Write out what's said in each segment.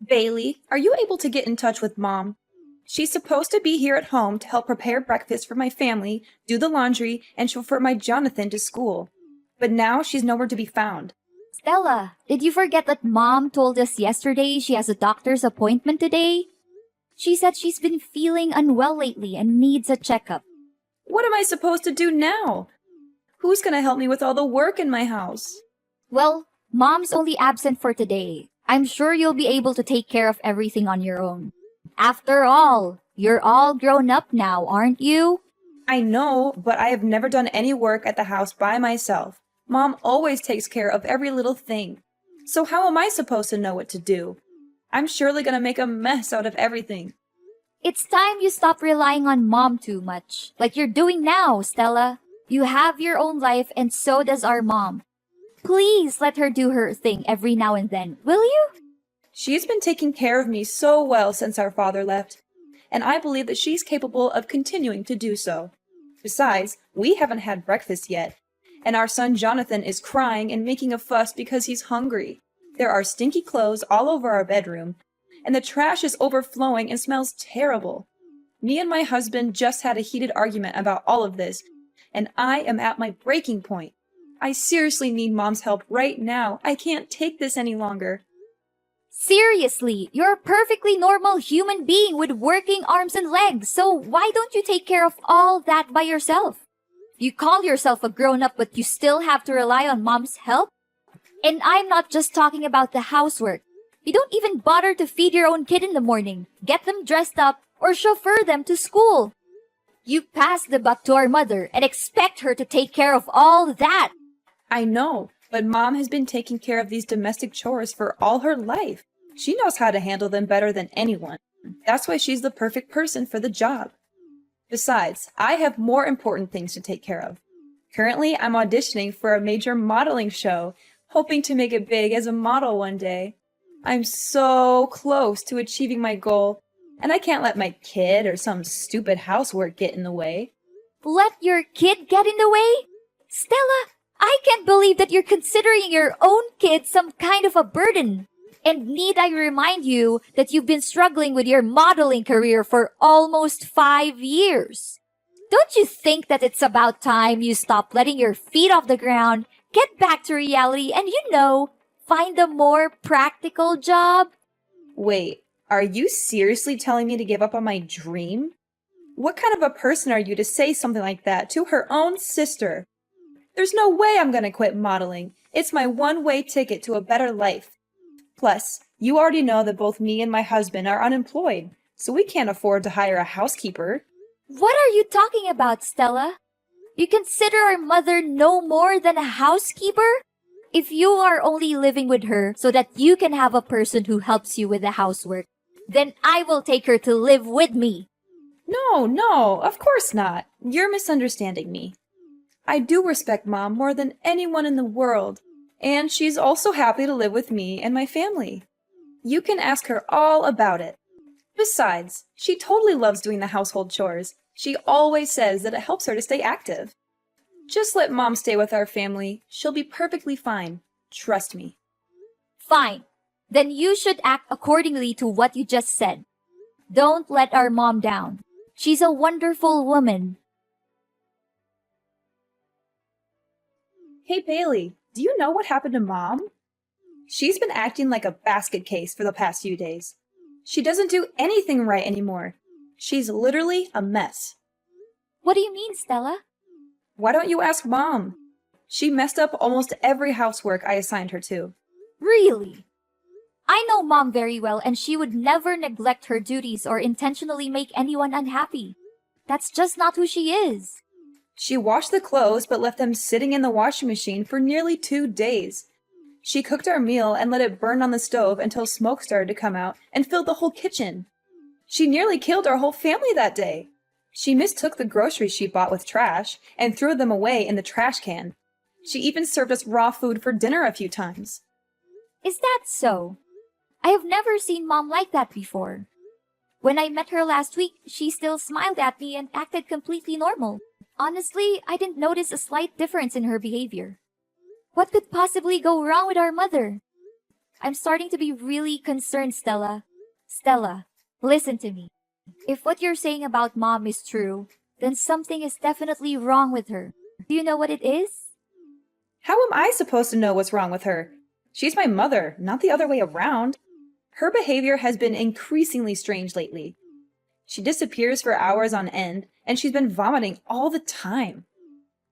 Bailey, are you able to get in touch with Mom? She's supposed to be here at home to help prepare breakfast for my family, do the laundry, and chauffeur my Jonathan to school. But now she's nowhere to be found. Stella, did you forget that Mom told us yesterday she has a doctor's appointment today? She said she's been feeling unwell lately and needs a checkup. What am I supposed to do now? Who's gonna help me with all the work in my house? Well, Mom's only absent for today. I'm sure you'll be able to take care of everything on your own. After all, you're all grown up now, aren't you? I know, but I have never done any work at the house by myself. Mom always takes care of every little thing. So how am I supposed to know what to do? I'm surely gonna make a mess out of everything. It's time you stop relying on Mom too much, like you're doing now, Stella. You have your own life and so does our mom. Please let her do her thing every now and then, will you? She's been taking care of me so well since our father left, and I believe that she's capable of continuing to do so. Besides, we haven't had breakfast yet, and our son Jonathan is crying and making a fuss because he's hungry. There are stinky clothes all over our bedroom, and the trash is overflowing and smells terrible. Me and my husband just had a heated argument about all of this, and I am at my breaking point. I seriously need Mom's help right now. I can't take this any longer. Seriously, you're a perfectly normal human being with working arms and legs, so why don't you take care of all that by yourself? You call yourself a grown-up, but you still have to rely on Mom's help? And I'm not just talking about the housework. You don't even bother to feed your own kid in the morning, get them dressed up, or chauffeur them to school. You pass the buck to our mother and expect her to take care of all that. I know, but Mom has been taking care of these domestic chores for all her life. She knows how to handle them better than anyone. That's why she's the perfect person for the job. Besides, I have more important things to take care of. Currently, I'm auditioning for a major modeling show, hoping to make it big as a model one day. I'm so close to achieving my goal, and I can't let my kid or some stupid housework get in the way. Let your kid get in the way? Stella, I can't believe that you're considering your own kid some kind of a burden. And need I remind you that you've been struggling with your modeling career for almost 5 years? Don't you think that it's about time you stop letting your feet off the ground, get back to reality, and find a more practical job? Wait, are you seriously telling me to give up on my dream? What kind of a person are you to say something like that to her own sister? There's no way I'm gonna quit modeling. It's my one-way ticket to a better life. Plus, you already know that both me and my husband are unemployed, so we can't afford to hire a housekeeper. What are you talking about, Stella? You consider our mother no more than a housekeeper? If you are only living with her so that you can have a person who helps you with the housework, then I will take her to live with me. No, of course not. You're misunderstanding me. I do respect Mom more than anyone in the world, and she's also happy to live with me and my family. You can ask her all about it. Besides, she totally loves doing the household chores. She always says that it helps her to stay active. Just let Mom stay with our family. She'll be perfectly fine. Trust me. Fine. Then you should act accordingly to what you just said. Don't let our mom down. She's a wonderful woman. Hey, Bailey, do you know what happened to Mom? She's been acting like a basket case for the past few days. She doesn't do anything right anymore. She's literally a mess. What do you mean, Stella? Why don't you ask Mom? She messed up almost every housework I assigned her to. Really? I know Mom very well, and she would never neglect her duties or intentionally make anyone unhappy. That's just not who she is. She washed the clothes but left them sitting in the washing machine for nearly 2 days. She cooked our meal and let it burn on the stove until smoke started to come out and filled the whole kitchen. She nearly killed our whole family that day. She mistook the groceries she bought with trash and threw them away in the trash can. She even served us raw food for dinner a few times. Is that so? I have never seen Mom like that before. When I met her last week, she still smiled at me and acted completely normal. Honestly, I didn't notice a slight difference in her behavior. What could possibly go wrong with our mother? I'm starting to be really concerned, Stella. Stella, listen to me. If what you're saying about Mom is true, then something is definitely wrong with her. Do you know what it is? How am I supposed to know what's wrong with her? She's my mother, not the other way around. Her behavior has been increasingly strange lately. She disappears for hours on end, and she's been vomiting all the time.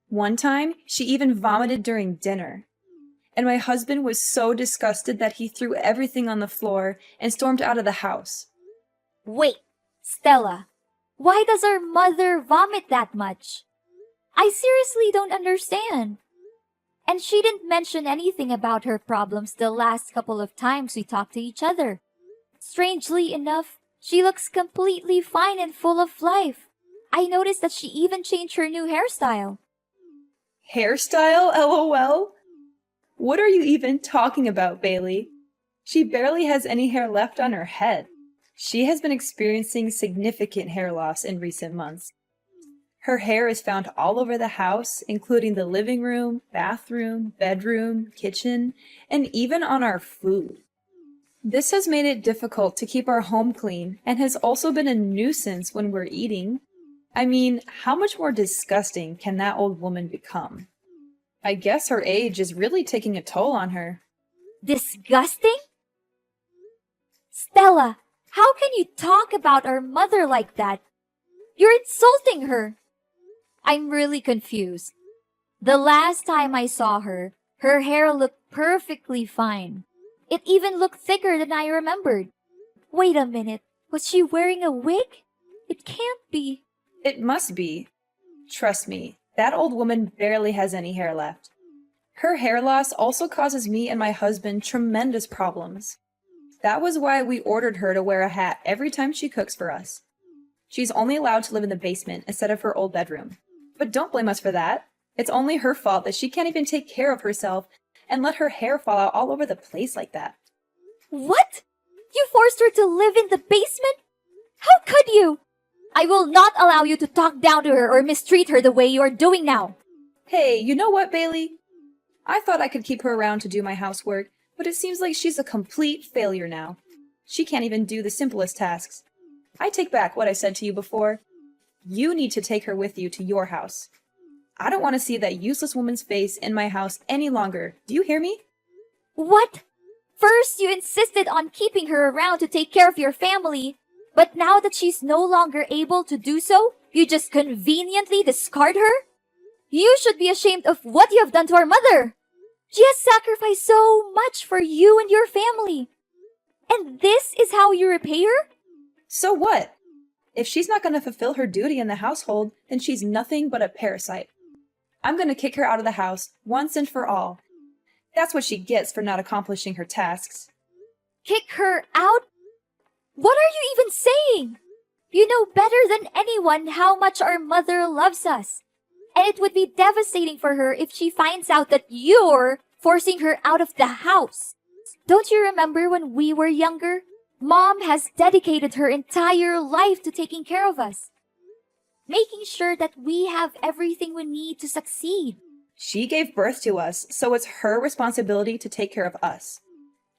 One time, she even vomited during dinner. And my husband was so disgusted that he threw everything on the floor and stormed out of the house. Wait, Stella, why does our mother vomit that much? I seriously don't understand. And she didn't mention anything about her problems the last couple of times we talked to each other. Strangely enough, she looks completely fine and full of life. I noticed that she even changed her new hairstyle. Hairstyle, LOL? What are you even talking about, Bailey? She barely has any hair left on her head. She has been experiencing significant hair loss in recent months. Her hair is found all over the house, including the living room, bathroom, bedroom, kitchen, and even on our food. This has made it difficult to keep our home clean and has also been a nuisance when we're eating. I mean, how much more disgusting can that old woman become? I guess her age is really taking a toll on her. Disgusting? Stella, how can you talk about our mother like that? You're insulting her. I'm really confused. The last time I saw her, her hair looked perfectly fine. It even looked thicker than I remembered. Wait a minute, was she wearing a wig? It can't be. It must be. Trust me, that old woman barely has any hair left. Her hair loss also causes me and my husband tremendous problems. That was why we ordered her to wear a hat every time she cooks for us. She's only allowed to live in the basement instead of her old bedroom. But don't blame us for that. It's only her fault that she can't even take care of herself and let her hair fall out all over the place like that. What? You forced her to live in the basement? How could you? I will not allow you to talk down to her or mistreat her the way you are doing now. Hey, you know what, Bailey? I thought I could keep her around to do my housework, but it seems like she's a complete failure now. She can't even do the simplest tasks. I take back what I said to you before. You need to take her with you to your house. I don't want to see that useless woman's face in my house any longer. Do you hear me? What? First, you insisted on keeping her around to take care of your family, but now that she's no longer able to do so, you just conveniently discard her? You should be ashamed of what you have done to our mother. She has sacrificed so much for you and your family. And this is how you repay her? So what? If she's not going to fulfill her duty in the household, then she's nothing but a parasite. I'm going to kick her out of the house once and for all. That's what she gets for not accomplishing her tasks. Kick her out? What are you even saying? You know better than anyone how much our mother loves us. And it would be devastating for her if she finds out that you're forcing her out of the house. Don't you remember when we were younger? Mom has dedicated her entire life to taking care of us, making sure that we have everything we need to succeed. She gave birth to us, so it's her responsibility to take care of us.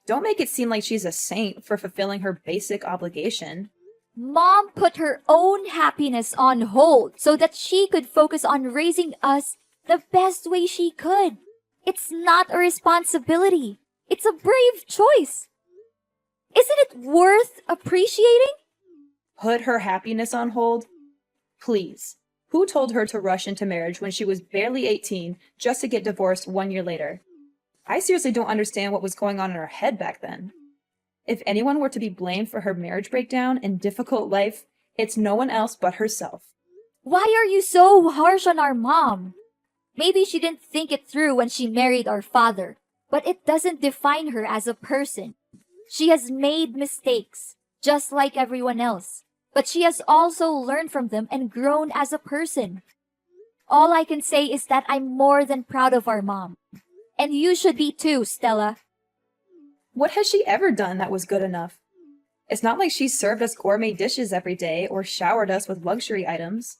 Don't make it seem like she's a saint for fulfilling her basic obligation. Mom put her own happiness on hold so that she could focus on raising us the best way she could. It's not a responsibility. It's a brave choice. Isn't it worth appreciating? Put her happiness on hold? Please. Who told her to rush into marriage when she was barely 18 just to get divorced 1 year later? I seriously don't understand what was going on in her head back then. If anyone were to be blamed for her marriage breakdown and difficult life, it's no one else but herself. Why are you so harsh on our mom? Maybe she didn't think it through when she married our father, but it doesn't define her as a person. She has made mistakes, just like everyone else, but she has also learned from them and grown as a person. All I can say is that I'm more than proud of our mom. And you should be too, Stella. What has she ever done that was good enough? It's not like she served us gourmet dishes every day or showered us with luxury items.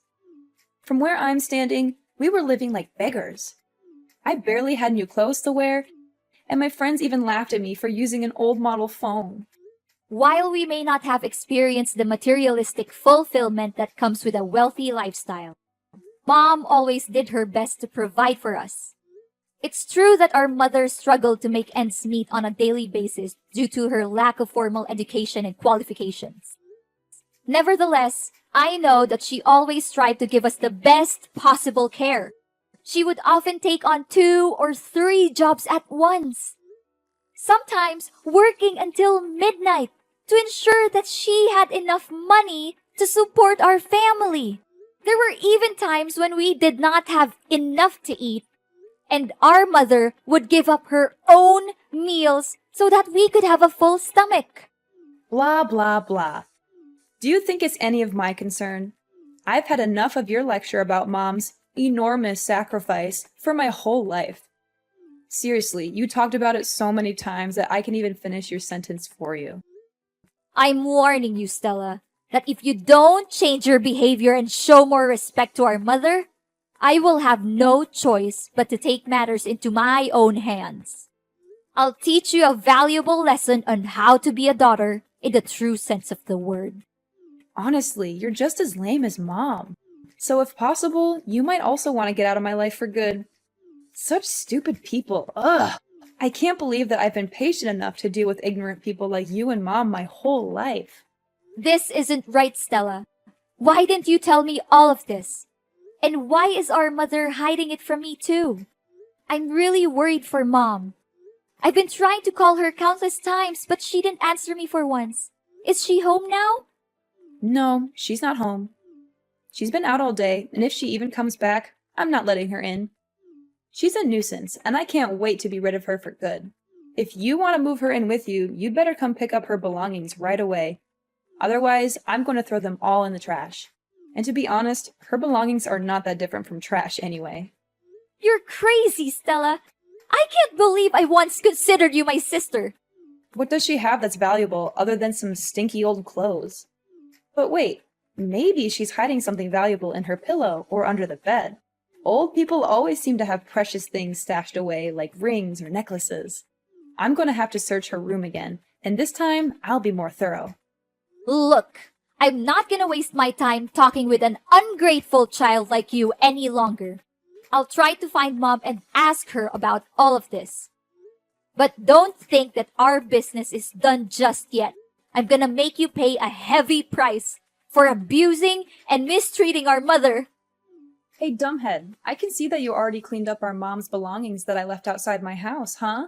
From where I'm standing, we were living like beggars. I barely had new clothes to wear, and my friends even laughed at me for using an old model phone. While we may not have experienced the materialistic fulfillment that comes with a wealthy lifestyle, Mom always did her best to provide for us. It's true that our mother struggled to make ends meet on a daily basis due to her lack of formal education and qualifications. Nevertheless, I know that she always tried to give us the best possible care. She would often take on 2 or 3 jobs at once, sometimes working until midnight to ensure that she had enough money to support our family. There were even times when we did not have enough to eat, and our mother would give up her own meals so that we could have a full stomach. Blah, blah, blah. Do you think it's any of my concern? I've had enough of your lecture about Mom's enormous sacrifice for my whole life. Seriously, you talked about it so many times that I can even finish your sentence for you. I'm warning you, Stella, that if you don't change your behavior and show more respect to our mother, I will have no choice but to take matters into my own hands. I'll teach you a valuable lesson on how to be a daughter in the true sense of the word. Honestly, you're just as lame as Mom. So if possible, you might also want to get out of my life for good. Such stupid people. Ugh. I can't believe that I've been patient enough to deal with ignorant people like you and Mom my whole life. This isn't right, Stella. Why didn't you tell me all of this? And why is our mother hiding it from me too? I'm really worried for Mom. I've been trying to call her countless times, but she didn't answer me for once. Is she home now? No, she's not home. She's been out all day, and if she even comes back, I'm not letting her in. She's a nuisance, and I can't wait to be rid of her for good. If you want to move her in with you, you'd better come pick up her belongings right away. Otherwise, I'm going to throw them all in the trash. And to be honest, her belongings are not that different from trash anyway. You're crazy, Stella. I can't believe I once considered you my sister. What does she have that's valuable other than some stinky old clothes? But wait, maybe she's hiding something valuable in her pillow or under the bed. Old people always seem to have precious things stashed away, like rings or necklaces. I'm going to have to search her room again, and this time I'll be more thorough. Look, I'm not gonna waste my time talking with an ungrateful child like you any longer. I'll try to find Mom and ask her about all of this. But don't think that our business is done just yet. I'm gonna make you pay a heavy price for abusing and mistreating our mother. Hey, dumbhead, I can see that you already cleaned up our Mom's belongings that I left outside my house, huh?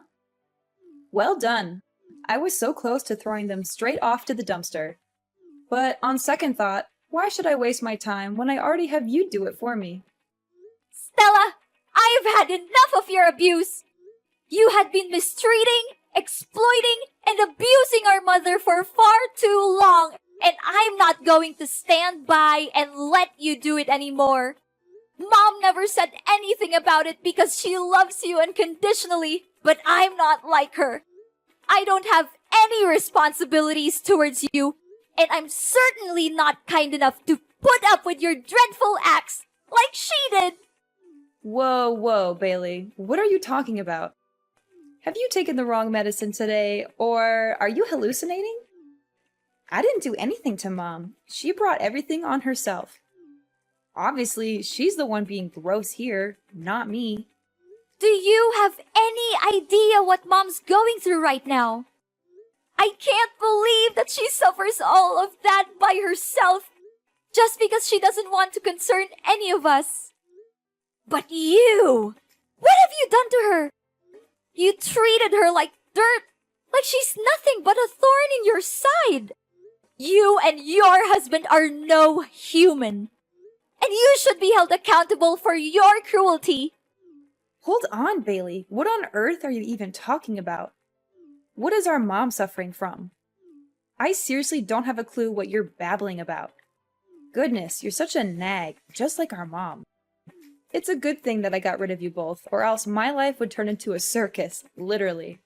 Well done. I was so close to throwing them straight off to the dumpster. But on second thought, why should I waste my time when I already have you do it for me? Stella, I've had enough of your abuse. You had been mistreating, exploiting, and abusing our mother for far too long, and I'm not going to stand by and let you do it anymore. Mom never said anything about it because she loves you unconditionally, but I'm not like her. I don't have any responsibilities towards you, and I'm certainly not kind enough to put up with your dreadful acts like she did. Whoa, Bailey. What are you talking about? Have you taken the wrong medicine today, or are you hallucinating? I didn't do anything to Mom. She brought everything on herself. Obviously, she's the one being gross here, not me. Do you have any idea what Mom's going through right now? I can't believe that she suffers all of that by herself just because she doesn't want to concern any of us. But you! What have you done to her? You treated her like dirt, like she's nothing but a thorn in your side. You and your husband are no human, and you should be held accountable for your cruelty. Hold on, Bailey. What on earth are you even talking about? What is our Mom suffering from? I seriously don't have a clue what you're babbling about. Goodness, you're such a nag, just like our Mom. It's a good thing that I got rid of you both, or else my life would turn into a circus, literally.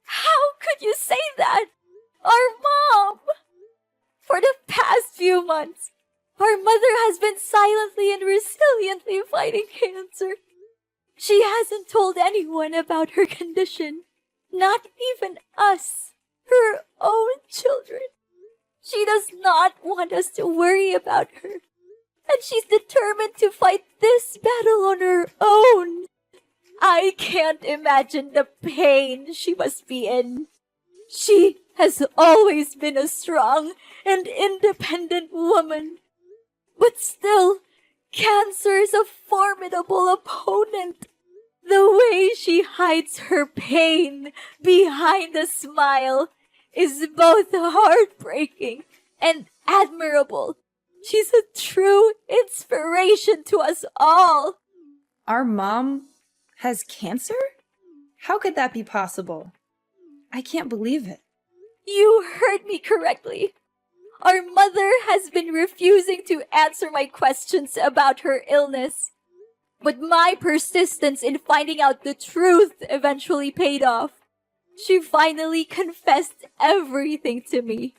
How could you say that? Our Mom! For the past few months, our mother has been silently and resiliently fighting cancer. She hasn't told anyone about her condition. Not even us, her own children. She does not want us to worry about her. And she's determined to fight this battle on her own. I can't imagine the pain she must be in. She has always been a strong and independent woman. But still, cancer is a formidable opponent. The way she hides her pain behind a smile is both heartbreaking and admirable. She's a true inspiration to us all. Our mom has cancer? How could that be possible? I can't believe it. You heard me correctly. Our mother has been refusing to answer my questions about her illness. But my persistence in finding out the truth eventually paid off. She finally confessed everything to me.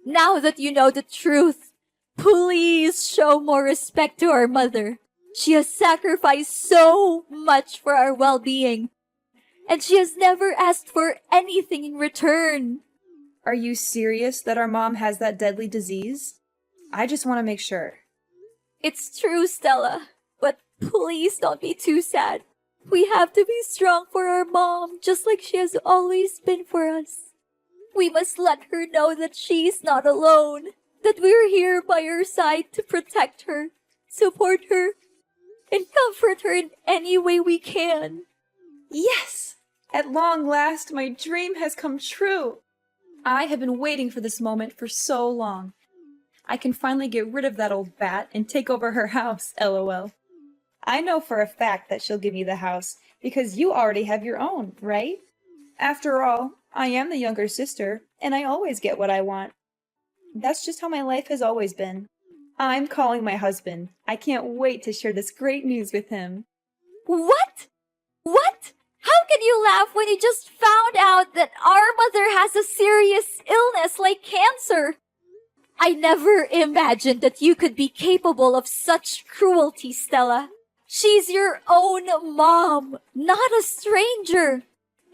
Now that you know the truth, please show more respect to our mother. She has sacrificed so much for our well-being, and she has never asked for anything in return. Are you serious that our mom has that deadly disease? I just want to make sure. It's true, Stella, but please don't be too sad. We have to be strong for our mom, just like she has always been for us. We must let her know that she's not alone, that we're here by her side to protect her, support her, and comfort her in any way we can. Yes! At long last, my dream has come true. I have been waiting for this moment for so long. I can finally get rid of that old bat and take over her house, LOL. I know for a fact that she'll give me the house, because you already have your own, right? After all, I am the younger sister, and I always get what I want. That's just how my life has always been. I'm calling my husband. I can't wait to share this great news with him. What? What? How can you laugh when you just found out that our mother has a serious illness like cancer? I never imagined that you could be capable of such cruelty, Stella. She's your own mom, not a stranger.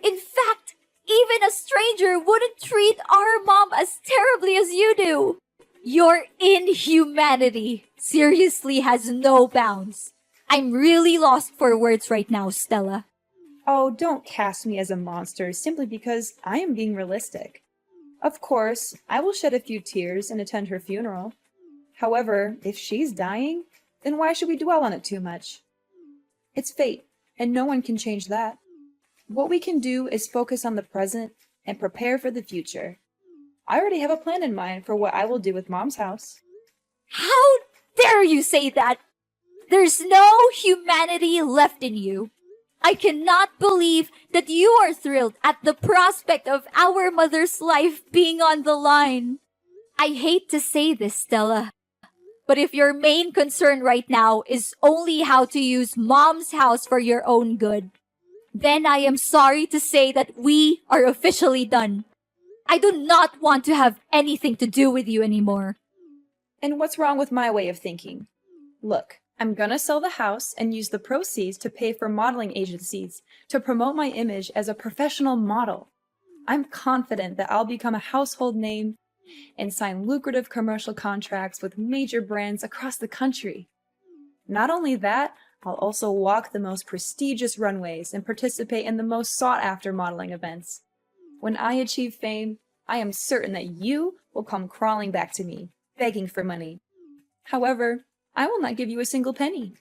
In fact, even a stranger wouldn't treat our mom as terribly as you do. Your inhumanity seriously has no bounds. I'm really lost for words right now, Stella. Oh, don't cast me as a monster simply because I am being realistic. Of course, I will shed a few tears and attend her funeral. However, if she's dying, then why should we dwell on it too much? It's fate, and no one can change that. What we can do is focus on the present and prepare for the future. I already have a plan in mind for what I will do with Mom's house. How dare you say that? There's no humanity left in you. I cannot believe that you are thrilled at the prospect of our mother's life being on the line. I hate to say this, Stella, but if your main concern right now is only how to use Mom's house for your own good, then I am sorry to say that we are officially done. I do not want to have anything to do with you anymore. And what's wrong with my way of thinking? Look, I'm gonna sell the house and use the proceeds to pay for modeling agencies to promote my image as a professional model. I'm confident that I'll become a household name and sign lucrative commercial contracts with major brands across the country. Not only that, I'll also walk the most prestigious runways and participate in the most sought-after modeling events. When I achieve fame, I am certain that you will come crawling back to me, begging for money. However, I will not give you a single penny.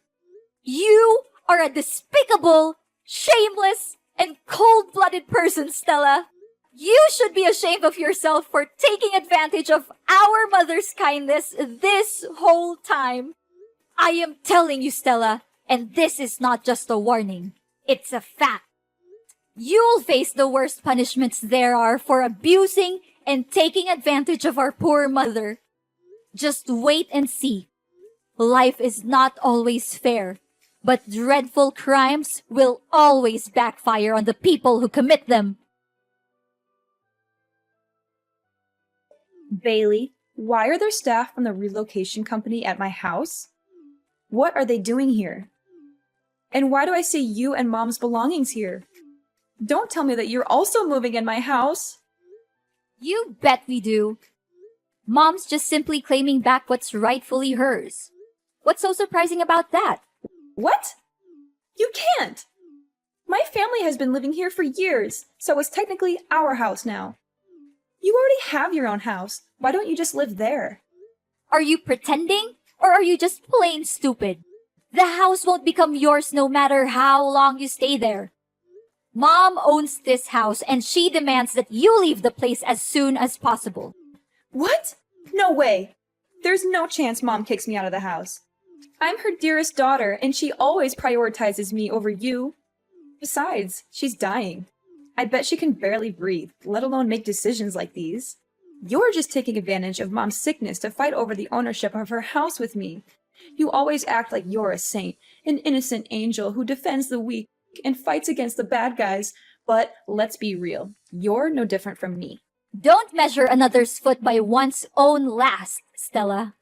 You are a despicable, shameless, and cold-blooded person, Stella. You should be ashamed of yourself for taking advantage of our mother's kindness this whole time. I am telling you, Stella, and this is not just a warning. It's a fact. You'll face the worst punishments there are for abusing and taking advantage of our poor mother. Just wait and see. Life is not always fair, but dreadful crimes will always backfire on the people who commit them. Bailey, why are there staff from the relocation company at my house? What are they doing here? And why do I see you and Mom's belongings here? Don't tell me that you're also moving in my house. You bet we do. Mom's just simply claiming back what's rightfully hers. What's so surprising about that? What? You can't! My family has been living here for years, so it's technically our house now. You already have your own house. Why don't you just live there? Are you pretending? Or are you just plain stupid? The house won't become yours no matter how long you stay there. Mom owns this house and she demands that you leave the place as soon as possible. What? No way! There's no chance Mom kicks me out of the house. I'm her dearest daughter, and she always prioritizes me over you. Besides, she's dying. I bet she can barely breathe, let alone make decisions like these. You're just taking advantage of Mom's sickness to fight over the ownership of her house with me. You always act like you're a saint, an innocent angel who defends the weak and fights against the bad guys. But let's be real, you're no different from me. Don't measure another's foot by one's own last, Stella.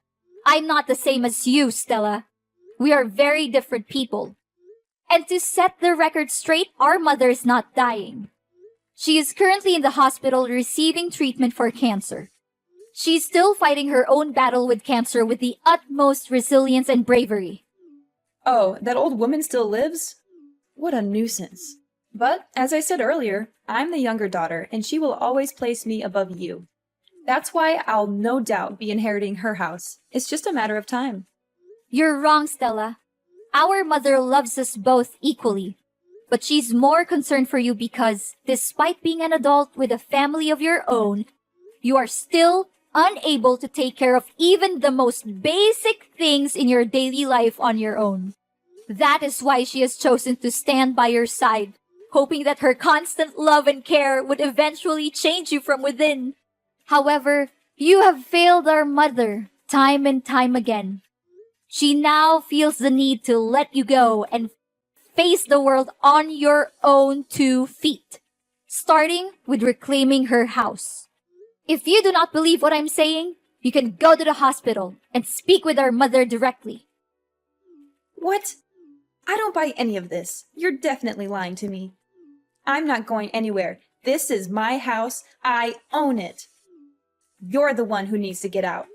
I'm not the same as you, Stella. We are very different people. And to set the record straight, our mother is not dying. She is currently in the hospital receiving treatment for cancer. She's still fighting her own battle with cancer with the utmost resilience and bravery. Oh, that old woman still lives? What a nuisance. But, as I said earlier, I'm the younger daughter, and she will always place me above you. That's why I'll no doubt be inheriting her house. It's just a matter of time. You're wrong, Stella. Our mother loves us both equally. But she's more concerned for you because, despite being an adult with a family of your own, you are still unable to take care of even the most basic things in your daily life on your own. That is why she has chosen to stand by your side, hoping that her constant love and care would eventually change you from within. However, you have failed our mother time and time again. She now feels the need to let you go and face the world on your own 2 feet, starting with reclaiming her house. If you do not believe what I'm saying, you can go to the hospital and speak with our mother directly. What? I don't buy any of this. You're definitely lying to me. I'm not going anywhere. This is my house. I own it. You're the one who needs to get out.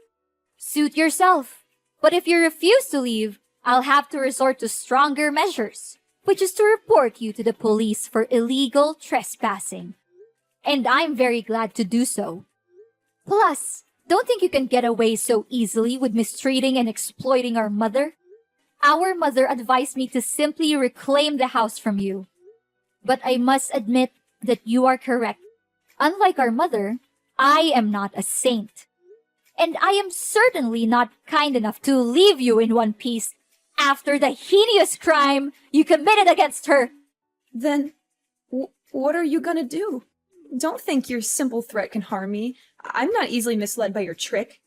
Suit yourself. But if you refuse to leave, I'll have to resort to stronger measures, which is to report you to the police for illegal trespassing. And I'm very glad to do so. Plus, don't think you can get away so easily with mistreating and exploiting our mother. Our mother advised me to simply reclaim the house from you. But I must admit that you are correct. Unlike our mother, I am not a saint. And I am certainly not kind enough to leave you in one piece after the heinous crime you committed against her. Then, what are you gonna do? Don't think your simple threat can harm me. I'm not easily misled by your trick.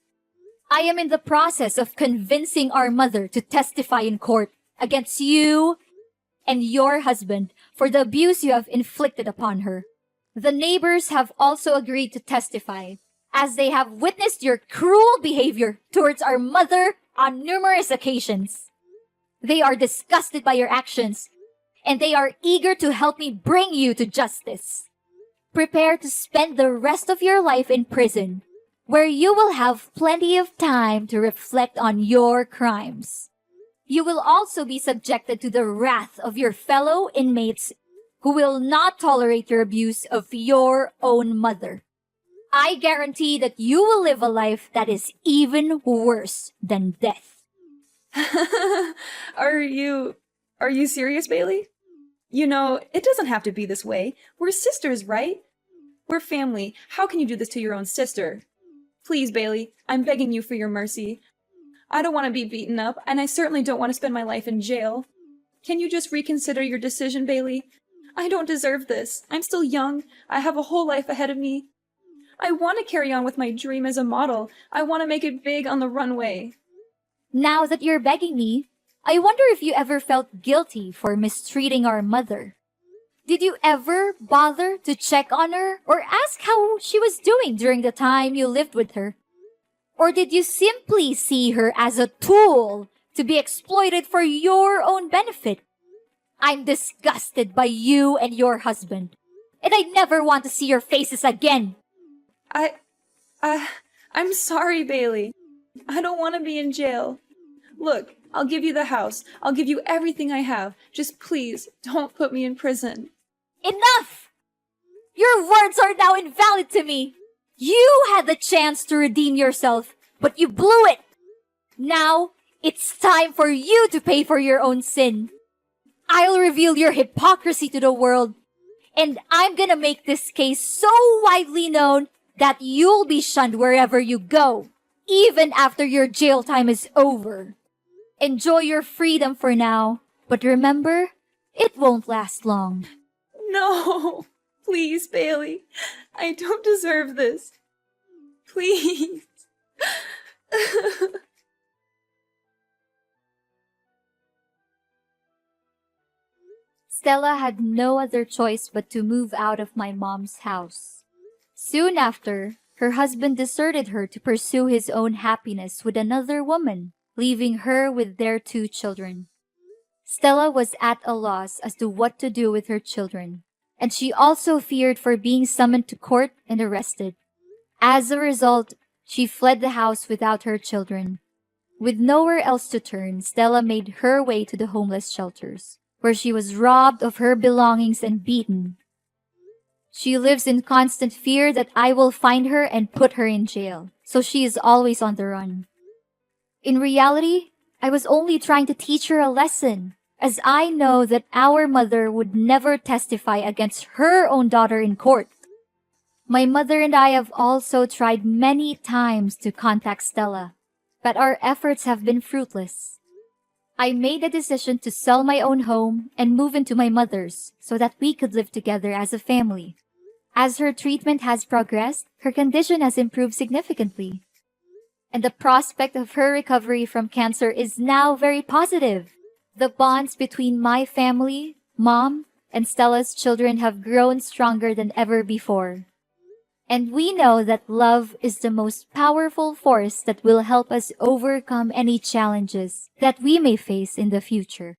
I am in the process of convincing our mother to testify in court against you and your husband for the abuse you have inflicted upon her. The neighbors have also agreed to testify, as they have witnessed your cruel behavior towards our mother on numerous occasions. They are disgusted by your actions, and they are eager to help me bring you to justice. Prepare to spend the rest of your life in prison, where you will have plenty of time to reflect on your crimes. You will also be subjected to the wrath of your fellow inmates who will not tolerate your abuse of your own mother. I guarantee that you will live a life that is even worse than death. Are you serious, Bailey? You know, it doesn't have to be this way. We're sisters, right? We're family. How can you do this to your own sister? Please, Bailey, I'm begging you for your mercy. I don't want to be beaten up, and I certainly don't want to spend my life in jail. Can you just reconsider your decision, Bailey? I don't deserve this. I'm still young. I have a whole life ahead of me. I want to carry on with my dream as a model. I want to make it big on the runway. Now that you're begging me, I wonder if you ever felt guilty for mistreating our mother. Did you ever bother to check on her or ask how she was doing during the time you lived with her? Or did you simply see her as a tool to be exploited for your own benefit? I'm disgusted by you and your husband. And I never want to see your faces again. I'm sorry, Bailey. I don't want to be in jail. Look, I'll give you the house. I'll give you everything I have. Just please, don't put me in prison. Enough! Your words are now invalid to me. You had the chance to redeem yourself, but you blew it. Now, it's time for you to pay for your own sin. I'll reveal your hypocrisy to the world, and I'm gonna make this case so widely known that you'll be shunned wherever you go, even after your jail time is over. Enjoy your freedom for now, but remember, it won't last long. No, please, Bailey. I don't deserve this. Please. Stella had no other choice but to move out of my mom's house. Soon after, her husband deserted her to pursue his own happiness with another woman, leaving her with their 2 children. Stella was at a loss as to what to do with her children, and she also feared for being summoned to court and arrested. As a result, she fled the house without her children. With nowhere else to turn, Stella made her way to the homeless shelters, where she was robbed of her belongings and beaten. She lives in constant fear that I will find her and put her in jail, so she is always on the run. In reality, I was only trying to teach her a lesson, as I know that our mother would never testify against her own daughter in court. My mother and I have also tried many times to contact Stella, but our efforts have been fruitless. I made a decision to sell my own home and move into my mother's so that we could live together as a family. As her treatment has progressed, her condition has improved significantly, and the prospect of her recovery from cancer is now very positive. The bonds between my family, Mom, and Stella's children have grown stronger than ever before. And we know that love is the most powerful force that will help us overcome any challenges that we may face in the future.